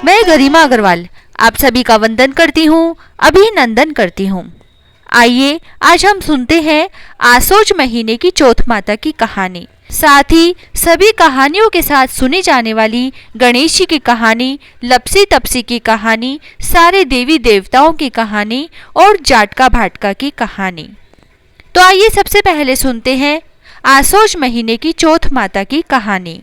मैं गरिमा अग्रवाल आप सभी का वंदन करती हूँ, अभिनंदन करती हूँ। आइए आज हम सुनते हैं आसोज महीने की चौथ माता की कहानी। साथ ही सभी कहानियों के साथ सुनी जाने वाली गणेश जी की कहानी, लपसी तपसी की कहानी, सारे देवी देवताओं की कहानी और जाटका भाटका की कहानी। तो आइए सबसे पहले सुनते हैं आसोज महीने की चौथ माता की कहानी।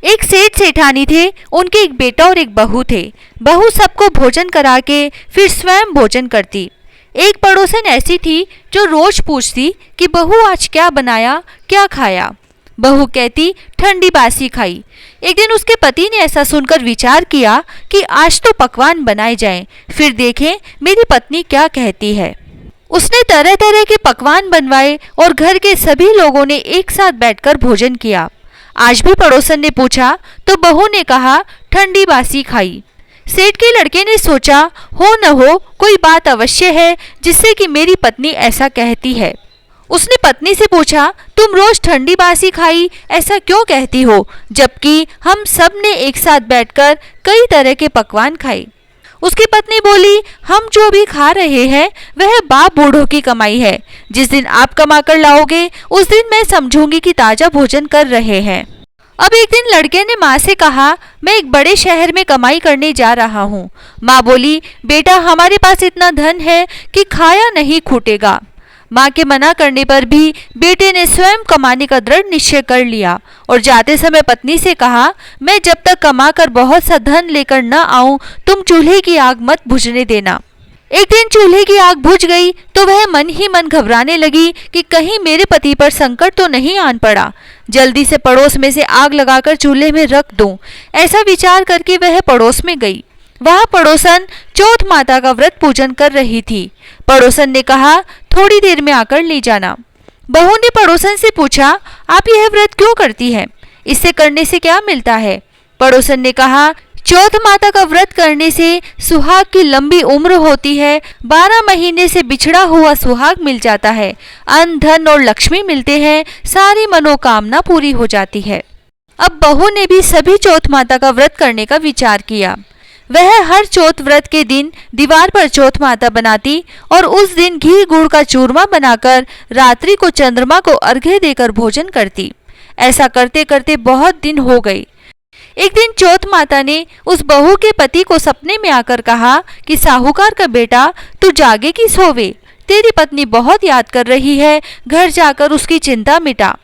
एक सेठ सेठानी थे, उनके एक बेटा और एक बहू थे। बहू सबको भोजन करा के फिर स्वयं भोजन करती। एक पड़ोसन ऐसी थी जो रोज पूछती कि बहू आज क्या बनाया, क्या खाया। बहू कहती ठंडी बासी खाई। एक दिन उसके पति ने ऐसा सुनकर विचार किया कि आज तो पकवान बनाए जाएं, फिर देखें मेरी पत्नी क्या कहती है। उसने तरह तरह के पकवान बनवाए और घर के सभी लोगों ने एक साथ बैठकर भोजन किया। आज भी पड़ोसन ने पूछा तो बहू ने कहा ठंडी बासी खाई। सेठ के लड़के ने सोचा हो न हो कोई बात अवश्य है जिससे कि मेरी पत्नी ऐसा कहती है। उसने पत्नी से पूछा तुम रोज ठंडी बासी खाई ऐसा क्यों कहती हो, जबकि हम सब ने एक साथ बैठकर कई तरह के पकवान खाए। उसकी पत्नी बोली हम जो भी खा रहे हैं वह बाप बूढ़ों की कमाई है। जिस दिन आप कमा कर लाओगे उस दिन मैं समझूंगी कि ताजा भोजन कर रहे हैं। अब एक दिन लड़के ने माँ से कहा मैं एक बड़े शहर में कमाई करने जा रहा हूँ। माँ बोली बेटा हमारे पास इतना धन है कि खाया नहीं खूटेगा। माँ के मना करने पर भी बेटे ने स्वयं कमाने का दृढ़ निश्चय कर लिया और जाते समय पत्नी से कहा मैं जब तक कमा कर बहुत सा धन लेकर न आऊं तुम चूल्हे की आग मत बुझने देना। एक दिन चूल्हे की आग बुझ गई तो वह मन ही मन घबराने लगी कि कहीं मेरे पति पर संकट तो नहीं आन पड़ा। जल्दी से पड़ोस में से आग लगाकर चूल्हे में रख दूं, ऐसा विचार करके वह पड़ोस में गई। वह पड़ोसन चौथ माता का व्रत पूजन कर रही थी। पड़ोसन ने कहा थोड़ी देर में आकर ले जाना। बहू ने पड़ोसन से पूछा आप यह व्रत क्यों करती है, इससे करने से क्या मिलता है। पड़ोसन ने कहा चौथ माता का व्रत करने से सुहाग की लंबी उम्र होती है, 12 महीने से बिछड़ा हुआ सुहाग मिल जाता है, अन्न धन और लक्ष्मी मिलते हैं, सारी मनोकामना पूरी हो जाती है। अब बहू ने भी सभी चौथ माता का व्रत करने का विचार किया। वह हर चौथ व्रत के दिन दीवार पर चौथ माता बनाती और उस दिन घी गुड़ का चूरमा बनाकर रात्रि को चंद्रमा को अर्घ्य देकर भोजन करती। ऐसा करते करते बहुत दिन हो गए। एक दिन चौथ माता ने उस बहू के पति को सपने में आकर कहा कि साहूकार का बेटा तू जागे कि सोवे, तेरी पत्नी बहुत याद कर रही है, घर जाकर उसकी चिंता मिटा।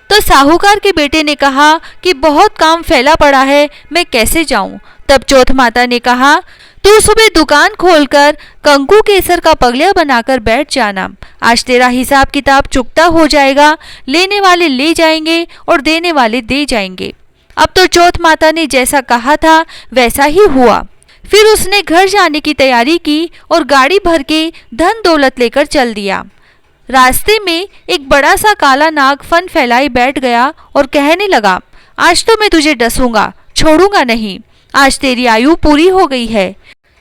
तो साहूकार के बेटे ने कहा कि बहुत काम फैला पड़ा है, मैं कैसे जाऊं। तब चौथ माता ने कहा तू सुबह दुकान खोलकर कंकु केसर का पगलिया बनाकर बैठ जाना, आज तेरा हिसाब किताब चुकता हो जाएगा, लेने वाले ले जाएंगे और देने वाले दे जाएंगे। अब तो चौथ माता ने जैसा कहा था वैसा ही हुआ। फिर उसने घर जाने की तैयारी की और गाड़ी भर के धन दौलत लेकर चल दिया। रास्ते में एक बड़ा सा काला नाग फन फैलाए बैठ गया और कहने लगा आज तो मैं तुझे डसूंगा, छोड़ूंगा नहीं, आज तेरी आयु पूरी हो गई है।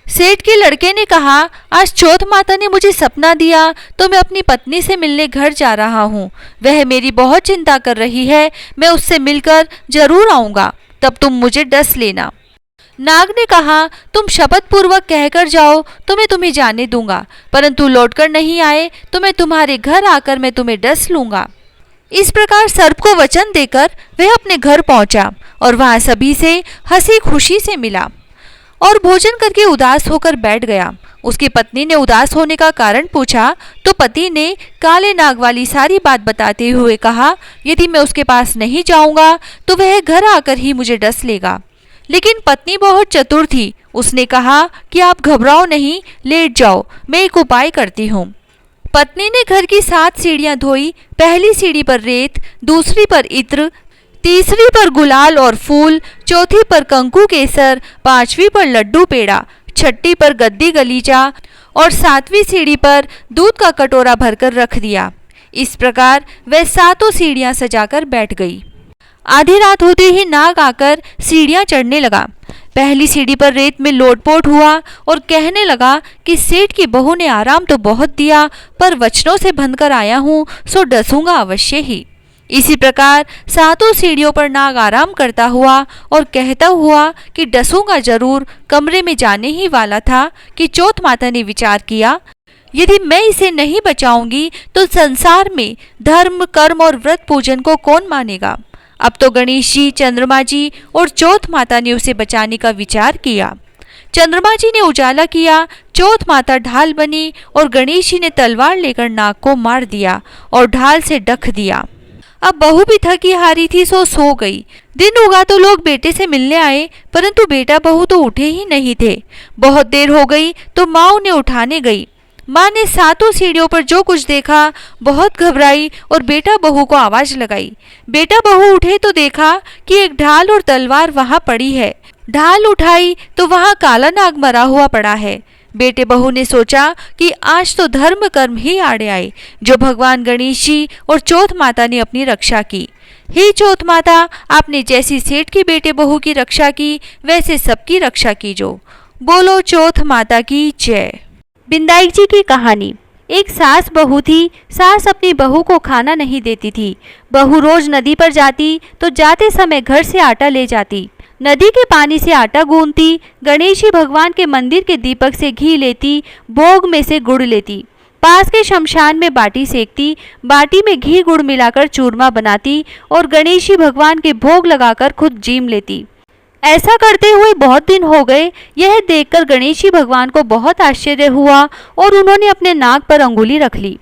सेठ के लड़के ने कहा आज चौथ माता ने मुझे सपना दिया तो मैं अपनी पत्नी से मिलने घर जा रहा हूँ, वह मेरी बहुत चिंता कर रही है, मैं उससे मिलकर जरूर आऊँगा, तब तुम मुझे डस लेना। नाग ने कहा तुम शपथ पूर्वक कहकर जाओ तो मैं तुम्हें जाने दूंगा, परंतु लौटकर नहीं आए तो मैं तुम्हारे घर आकर मैं तुम्हें डस लूंगा। इस प्रकार सर्प को वचन देकर वह अपने घर पहुंचा और वहां सभी से हंसी खुशी से मिला और भोजन करके उदास होकर बैठ गया। उसकी पत्नी ने उदास होने का कारण पूछा तो पति ने काले नाग वाली सारी बात बताते हुए कहा यदि मैं उसके पास नहीं जाऊंगा तो वह घर आकर ही मुझे डस लेगा। लेकिन पत्नी बहुत चतुर थी, उसने कहा कि आप घबराओ नहीं, लेट जाओ, मैं एक उपाय करती हूँ। पत्नी ने घर की 7 सीढ़ियां धोई, पहली सीढ़ी पर रेत, दूसरी पर इत्र, तीसरी पर गुलाल और फूल, चौथी पर कंकु केसर, 5वीं पर लड्डू पेड़ा, 6ठी पर गद्दी गलीचा और 7वीं सीढ़ी पर दूध का कटोरा भरकर रख दिया। इस प्रकार वह 7 सीढ़ियां सजाकर बैठ गई। आधी रात होते ही नाग आकर सीढ़ियां चढ़ने लगा। पहली सीढ़ी पर रेत में लोटपोट हुआ और कहने लगा कि सेठ की बहू ने आराम तो बहुत दिया, पर वचनों से बंधकर आया हूँ सो डसूंगा अवश्य ही। इसी प्रकार सातों सीढ़ियों पर नाग आराम करता हुआ और कहता हुआ कि डसूंगा जरूर कमरे में जाने ही वाला था कि चौथ माता ने विचार किया, यदि मैं इसे नहीं बचाऊंगी तो संसार में धर्म कर्म और व्रत पूजन को कौन मानेगा। अब तो गणेश जी, चंद्रमा जी और चौथ माता ने उसे बचाने का विचार किया। चंद्रमा जी ने उजाला किया, चौथ माता ढाल बनी और गणेश जी ने तलवार लेकर नाग को मार दिया और ढाल से ढक दिया। अब बहू भी थकी हारी थी, सो गई। दिन उगा तो लोग बेटे से मिलने आए, परंतु बेटा बहू तो उठे ही नहीं थे। बहुत देर हो गई तो माँ उन्हें उठाने गई। माँ ने सातों सीढ़ियों पर जो कुछ देखा बहुत घबराई और बेटा बहू को आवाज लगाई। बेटा बहू उठे तो देखा कि एक ढाल और तलवार वहां पड़ी है। ढाल उठाई तो वहां काला नाग मरा हुआ पड़ा है। बेटे बहू ने सोचा कि आज तो धर्म कर्म ही आड़े आए, जो भगवान गणेश जी और चौथ माता ने अपनी रक्षा की। हे चौथ माता, आपने जैसी सेठ की बेटे बहू की रक्षा की, वैसे सबकी रक्षा कीजो। बोलो चौथ माता की जय। बिंदाई जी की कहानी। एक सास बहू थी। सास अपनी बहू को खाना नहीं देती थी। बहू रोज नदी पर जाती तो जाते समय घर से आटा ले जाती। नदी के पानी से आटा गूंथती, गणेश जी भगवान के मंदिर के दीपक से घी लेती, भोग में से गुड़ लेती, पास के शमशान में बाटी सेकती, बाटी में घी गुड़ मिलाकर चूरमा बनाती और गणेश जी भगवान के भोग लगाकर खुद जीम लेती। ऐसा करते हुए बहुत दिन हो गए। यह देखकर गणेश जी भगवान को बहुत आश्चर्य हुआ और उन्होंने अपने नाक पर अंगुली रख ली।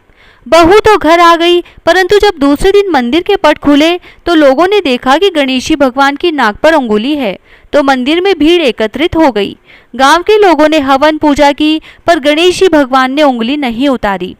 बहू तो घर आ गई, परंतु जब दूसरे दिन मंदिर के पट खुले तो लोगों ने देखा कि गणेश जी भगवान की नाक पर अंगुली है, तो मंदिर में भीड़ एकत्रित हो गई। गांव के लोगों ने हवन पूजा की, पर गणेश जी भगवान ने उंगली नहीं उतारी।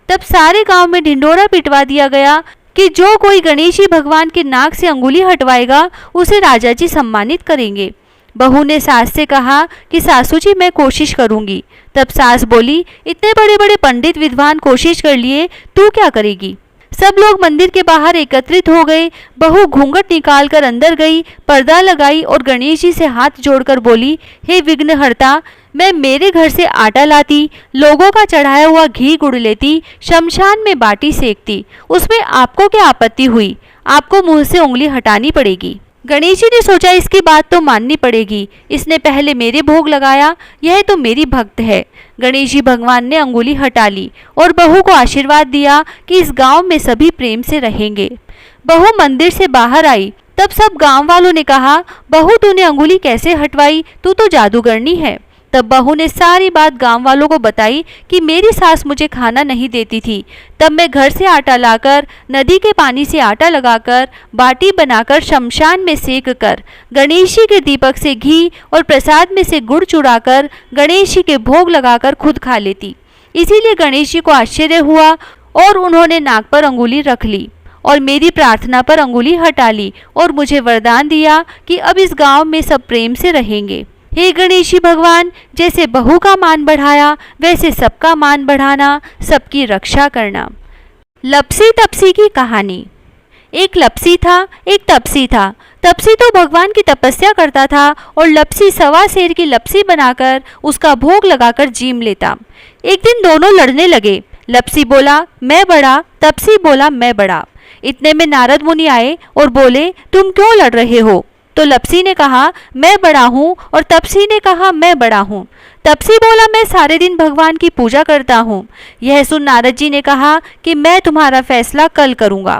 तब सारे गांव में ढिंडोरा पिटवा दिया गया कि जो कोई गणेश जी भगवान के नाक से अंगुली हटवाएगा उसे राजा जी सम्मानित करेंगे। बहू ने सास से कहा कि सासू जी, मैं कोशिश करूंगी। तब सास बोली, इतने बड़े बड़े पंडित विद्वान कोशिश कर लिए, तू क्या करेगी। सब लोग मंदिर के बाहर एकत्रित हो गए। बहू घूंघट निकालकर अंदर गई, पर्दा लगाई और गणेश जी से हाथ जोड़कर बोली, हे विघ्नहर्ता, मैं मेरे घर से आटा लाती, लोगों का चढ़ाया हुआ घी गुड़ लेती, शमशान में बाटी सेकती, उसमें आपको क्या आपत्ति हुई। आपको मुंह से उंगली हटानी पड़ेगी। गणेश जी ने सोचा, इसकी बात तो माननी पड़ेगी, इसने पहले मेरे भोग लगाया, यह तो मेरी भक्त है। गणेश जी भगवान ने अंगुली हटा ली और बहू को आशीर्वाद दिया कि इस गांव में सभी प्रेम से रहेंगे। बहू मंदिर से बाहर आई, तब सब गांव वालों ने कहा, बहू तूने अंगुली कैसे हटवाई, तू तो जादूगरनी है। तब बहू ने सारी बात गांव वालों को बताई कि मेरी सास मुझे खाना नहीं देती थी, तब मैं घर से आटा लाकर, नदी के पानी से आटा लगाकर, बाटी बनाकर शमशान में सेक कर, गणेश जी के दीपक से घी और प्रसाद में से गुड़ चुराकर गणेश जी के भोग लगाकर खुद खा लेती। इसीलिए गणेश जी को आश्चर्य हुआ और उन्होंने नाक पर अंगुली रख ली और मेरी प्रार्थना पर अंगुली हटा ली और मुझे वरदान दिया कि अब इस गांव में सब प्रेम से रहेंगे। हे गणेश जी भगवान, जैसे बहू का मान बढ़ाया वैसे सबका मान बढ़ाना, सबकी रक्षा करना। लपसी तपसी की कहानी। एक लपसी था, एक तपसी था। तपसी तो भगवान की तपस्या करता था और लपसी सवा शेर की लपसी बनाकर उसका भोग लगाकर जीम लेता। एक दिन दोनों लड़ने लगे। लपसी बोला, मैं बड़ा, तपसी बोला, मैं बड़ा। इतने में नारद मुनि आए और बोले, तुम क्यों लड़ रहे हो। तो लपसी ने कहा, मैं बड़ा हूँ, और तपसी ने कहा, मैं बड़ा हूँ। तपसी बोला, मैं सारे दिन भगवान की पूजा करता हूँ। यह सुन नारद जी ने कहा कि मैं तुम्हारा फैसला कल करूँगा।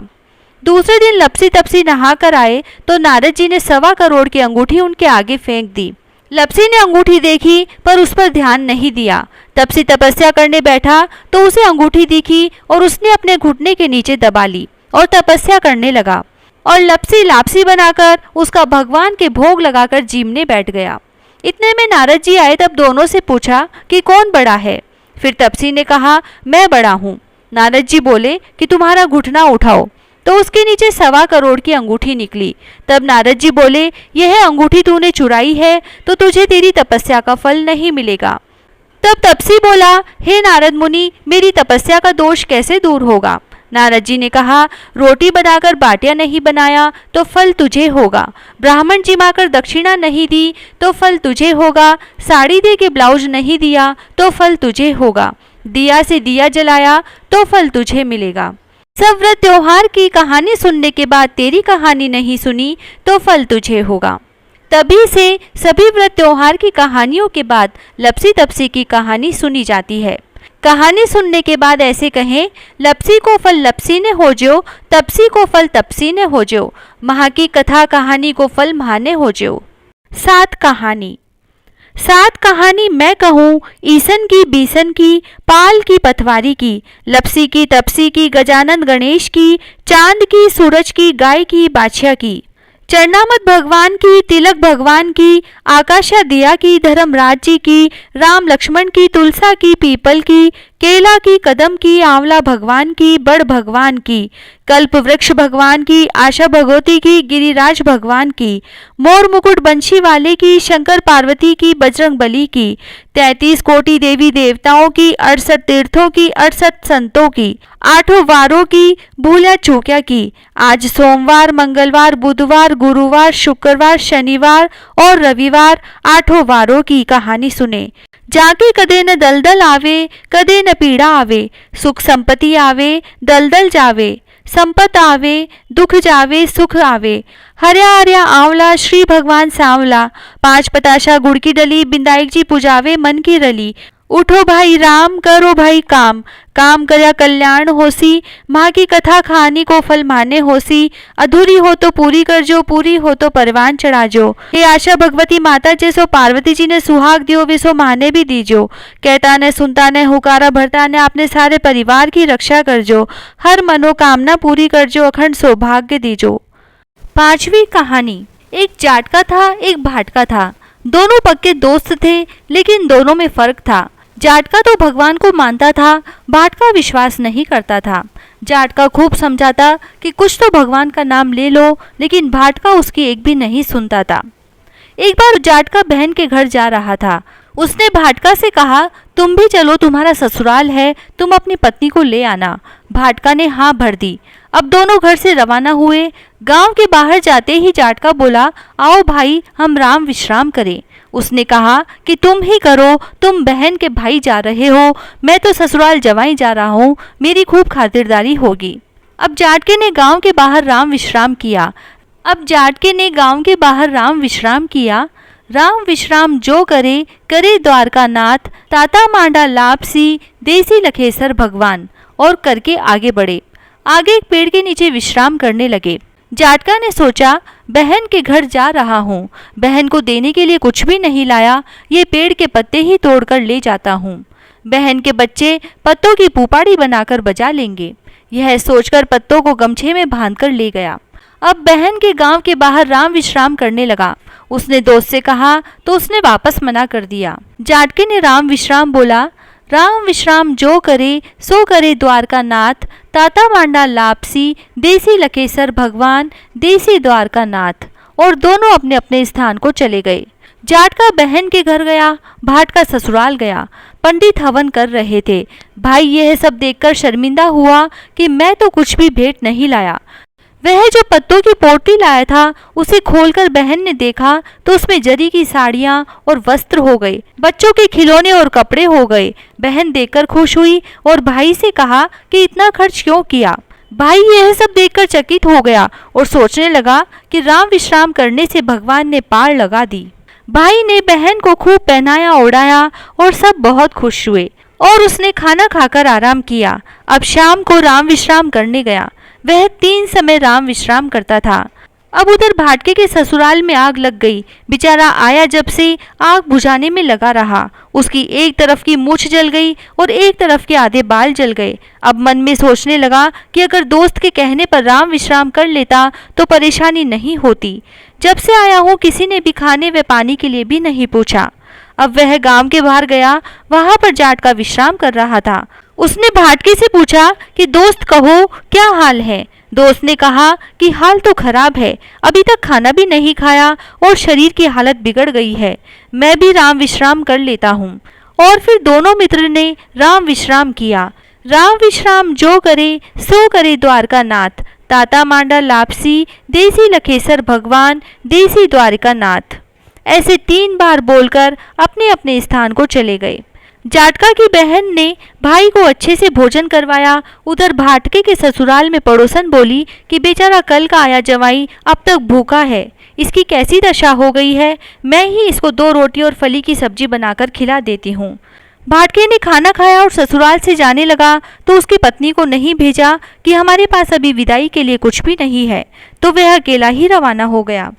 दूसरे दिन लपसी तपसी नहा कर आए तो नारद जी ने 1.25 करोड़ की अंगूठी उनके आगे फेंक दी। लपसी ने अंगूठी देखी पर उस पर ध्यान नहीं दिया। तपसी तपस्या करने बैठा तो उसे अंगूठी दिखी और उसने अपने घुटने के नीचे दबा ली और तपस्या करने लगा। और लपसी लापसी बनाकर उसका भगवान के भोग लगाकर जीमने बैठ गया। इतने में नारद जी आए, तब दोनों से पूछा कि कौन बड़ा है। फिर तपसी ने कहा, मैं बड़ा हूँ। नारद जी बोले कि तुम्हारा घुटना उठाओ, तो उसके नीचे 1.25 करोड़ की अंगूठी निकली। तब नारद जी बोले, यह अंगूठी तूने चुराई है तो तुझे तेरी तपस्या का फल नहीं मिलेगा। तब तपसी बोला, हे नारद मुनि, मेरी तपस्या का दोष कैसे दूर होगा। नारद जी ने कहा, रोटी बनाकर बाटियां नहीं बनाया तो फल तुझे होगा, ब्राह्मण जिमाकर दक्षिणा नहीं दी तो फल तुझे होगा, साड़ी दे के ब्लाउज नहीं दिया तो फल तुझे होगा, दिया से दिया जलाया तो फल तुझे मिलेगा। सब व्रत त्योहार की कहानी सुनने के बाद तेरी कहानी नहीं सुनी तो फल तुझे होगा। तभी से सभी व्रत त्योहार की कहानियों के बाद लपसी तपसी की कहानी सुनी जाती है। कहानी सुनने के बाद ऐसे कहें, लपसी को फल लपसी ने हो जो, तपसी को फल तपसी ने हो जो, महा की कथा कहानी को फल महाने हो जो। सात कहानी। सात कहानी मैं कहूँ, ईसन की बीसन की, पाल की पथवारी की, लपसी की तपसी की, गजानन गणेश की, चांद की सूरज की, गाय की बाछिया की, चरणामत भगवान की, तिलक भगवान की, आकाशा दिया की, धर्मराज जी की, राम लक्ष्मण की, तुलसा की, पीपल की, केला की, कदम की, आंवला भगवान की, बड़ भगवान की, कल्प वृक्ष भगवान की, आशा भगवती की, गिरिराज भगवान की, मोर मुकुट बंशी वाले की, शंकर पार्वती की, बजरंग बली की, 33 कोटि देवी देवताओं की, 68 तीर्थों की, 68 संतों की, 8 वारों की, भूलिया चूकिया की, आज सोमवार, मंगलवार, बुधवार, गुरुवार, शुक्रवार, शनिवार और रविवार 8 वारों की कहानी सुने। जाके कदे न दलदल आवे, कदे न पीड़ा आवे, सुख संपत्ति आवे, दलदल जावे, संपत आवे, दुख जावे, सुख आवे, हर्या हर्या आंवला, श्री भगवान सांवला, 5 पताशा गुड़ की डली, बिंदाई जी पुजावे मन की रली, उठो भाई राम, करो भाई काम, काम करया कल्याण होसी, माँ की कथा कहानी को फल माने होसी, अधूरी हो तो पूरी कर जो, पूरी हो तो परवान चढ़ा जो, हे आशा भगवती माता जैसो पार्वती जी ने सुहाग दियो वैसो माने भी दीजो, कहता ने सुनता ने हुकारा भरता ने अपने सारे परिवार की रक्षा कर जो, हर मनोकामना पूरी कर जो, अखंड सौभाग्य दीजो। पांचवी कहानी। एक जाटका था, एक भाटका था, दोनों पक्के दोस्त थे, लेकिन दोनों में फर्क था। जाटका तो भगवान को मानता था, भाटका विश्वास नहीं करता था। जाटका खूब समझाता कि कुछ तो भगवान का नाम ले लो, लेकिन भाटका उसकी एक भी नहीं सुनता था। एक बार जाटका बहन के घर जा रहा था। उसने भाटका से कहा, तुम भी चलो, तुम्हारा ससुराल है, तुम अपनी पत्नी को ले आना। भाटका ने हाँ भर दी। अब दोनों घर से रवाना हुए। गांव के बाहर जाते ही जाटका बोला, आओ भाई हम राम विश्राम करें। उसने कहा कि तुम ही करो, तुम बहन के भाई जा रहे हो, मैं तो ससुराल जवाई जा रहा हूँ, मेरी खूब खातिरदारी होगी। अब जाटके ने गांव के बाहर राम विश्राम किया। राम विश्राम जो करे, करे द्वारका नाथ, ताता मांडा लापसी, देसी लखेसर भगवान, और करके आगे बढ़े। आगे एक पेड़ के नीचे विश्राम करने लगे। जाटका ने सोचा, बहन के घर जा रहा हूँ, बहन को देने के लिए कुछ भी नहीं लाया, ये पेड़ के पत्ते ही तोड़कर ले जाता हूँ। बहन के बच्चे पत्तों की पुपाड़ी बनाकर बजा लेंगे। यह सोचकर पत्तों को गमछे में बांधकर ले गया। अब बहन के गांव के बाहर राम विश्राम करने लगा। उसने दोस्त से कहा तो उसने वापस मना कर दिया। जाटके ने राम विश्राम बोला, राम विश्राम जो करे, सो करे द्वारका नाथ, ताता मांडा लापसी, देसी लखेसर भगवान, देसी द्वारका नाथ, और दोनों अपने अपने स्थान को चले गए। जाटका बहन के घर गया, भाटका ससुराल गया। पंडित हवन कर रहे थे। भाई यह सब देखकर शर्मिंदा हुआ कि मैं तो कुछ भी भेंट नहीं लाया। वह जो पत्तों की पोटली लाया था, उसे खोलकर बहन ने देखा तो उसमें जरी की साड़ियाँ और वस्त्र हो गए, बच्चों के खिलौने और कपड़े हो गए। बहन देखकर खुश हुई और भाई से कहा कि इतना खर्च क्यों किया। भाई यह सब देखकर चकित हो गया और सोचने लगा कि राम विश्राम करने से भगवान ने पार लगा दी। भाई ने बहन को खूब पहनाया ओढ़ाया और सब बहुत खुश हुए और उसने खाना खाकर आराम किया। अब शाम को राम विश्राम करने गया। वह 3 समय राम विश्राम करता था। अब उधर भाटके के ससुराल में आग लग गई। बेचारा आया जब से आग बुझाने में लगा रहा। उसकी एक तरफ की मूछ जल गई और एक तरफ के आधे बाल जल गए। अब मन में सोचने लगा कि अगर दोस्त के कहने पर राम विश्राम कर लेता तो परेशानी नहीं होती। जब से आया हूँ किसी ने भी खाने व पानी के लिए भी नहीं पूछा। अब वह गांव के बाहर गया। वहां पर जाटका विश्राम कर रहा था। उसने भाटके से पूछा कि दोस्त कहो क्या हाल है। दोस्त ने कहा कि हाल तो खराब है, अभी तक खाना भी नहीं खाया और शरीर की हालत बिगड़ गई है। मैं भी राम विश्राम कर लेता हूँ। और फिर दोनों मित्र ने राम विश्राम किया। राम विश्राम जो करे सो करे द्वारका नाथ, ताता मांडा लापसी, देसी लखेसर भगवान, देसी द्वारका नाथ। ऐसे 3 बार बोलकर अपने अपने स्थान को चले गए। जाटका की बहन ने भाई को अच्छे से भोजन करवाया। उधर भाटके के ससुराल में पड़ोसन बोली कि बेचारा कल का आया जवाई अब तक भूखा है, इसकी कैसी दशा हो गई है, मैं ही इसको 2 रोटी और फली की सब्जी बनाकर खिला देती हूँ। भाटके ने खाना खाया और ससुराल से जाने लगा तो उसकी पत्नी को नहीं भेजा कि हमारे पास अभी विदाई के लिए कुछ भी नहीं है, तो वह अकेला ही रवाना हो गया।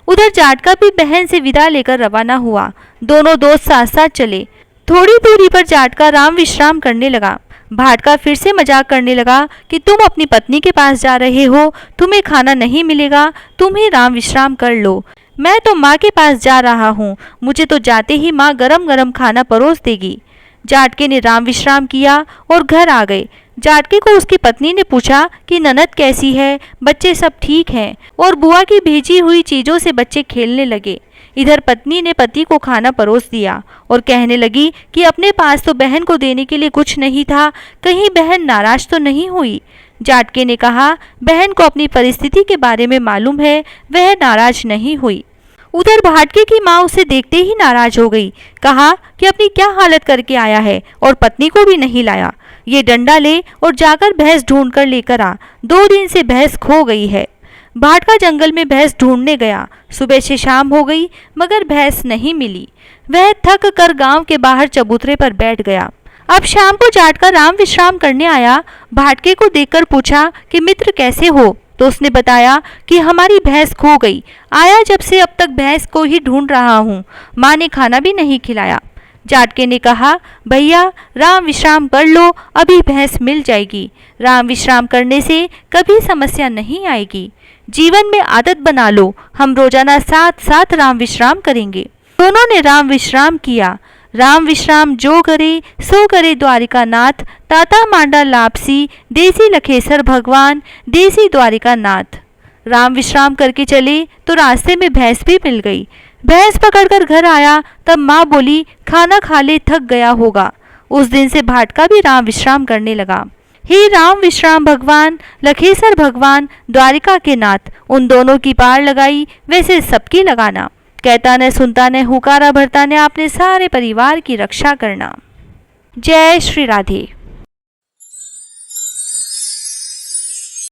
उधर जाटका भी बहन से विदा लेकर रवाना हुआ। दोनों दोस्त साथ साथ चले। थोड़ी दूरी पर जाटका राम विश्राम करने लगा। भाटका फिर से मजाक करने लगा कि तुम अपनी पत्नी के पास जा रहे हो, तुम्हें खाना नहीं मिलेगा, तुम ही राम विश्राम कर लो। मैं तो माँ के पास जा रहा हूँ, मुझे तो जाते ही माँ गरम गरम खाना परोस देगी। जाटके ने राम विश्राम किया और घर आ गए। जाटके को उसकी पत्नी ने पूछा कि ननद कैसी है, बच्चे सब ठीक हैं, और बुआ की भेजी हुई चीज़ों से बच्चे खेलने लगे। इधर पत्नी ने पति को खाना परोस दिया और कहने लगी कि अपने पास तो बहन को देने के लिए कुछ नहीं था, कहीं बहन नाराज तो नहीं हुई। जाटके ने कहा, बहन को अपनी परिस्थिति के बारे में मालूम है, वह नाराज नहीं हुई। उधर भाटके की माँ उसे देखते ही नाराज हो गई। कहा कि अपनी क्या हालत करके आया है और पत्नी को भी नहीं लाया, ये डंडा ले और जाकर भैंस ढूंढ कर लेकर आ, 2 दिन से भैंस खो गई है। भाटका जंगल में भैंस ढूंढने गया। सुबह से शाम हो गई मगर भैंस नहीं मिली। वह थक कर गांव के बाहर चबूतरे पर बैठ गया। अब शाम को जाटका राम विश्राम करने आया। भाटके को देखकर पूछा कि मित्र कैसे हो, तो उसने बताया कि हमारी भैंस खो गई, आया जब से अब तक भैंस को ही ढूंढ रहा हूँ, माँ ने खाना भी नहीं खिलाया। जाटके ने कहा, भैया राम विश्राम कर लो, अभी भैंस मिल जाएगी। राम विश्राम करने से कभी समस्या नहीं आएगी, जीवन में आदत बना लो, हम रोजाना साथ साथ राम विश्राम करेंगे। दोनों ने राम विश्राम किया। राम विश्राम जो करे सो करे द्वारिका नाथ, ताता मांडा लापसी, देसी लखेसर भगवान, देसी द्वारिका नाथ। राम विश्राम करके चले तो रास्ते में भैंस भी मिल गई। भैंस पकड़कर घर आया तब माँ बोली, खाना खा ले, थक गया होगा। उस दिन से भाटका भी राम विश्राम करने लगा। हे राम विश्राम भगवान, लखेसर भगवान, द्वारिका के नाथ, उन दोनों की पार लगाई वैसे सबकी लगाना। कहता न सुनता न हुकारा भरता न अपने सारे परिवार की रक्षा करना। जय श्री राधे।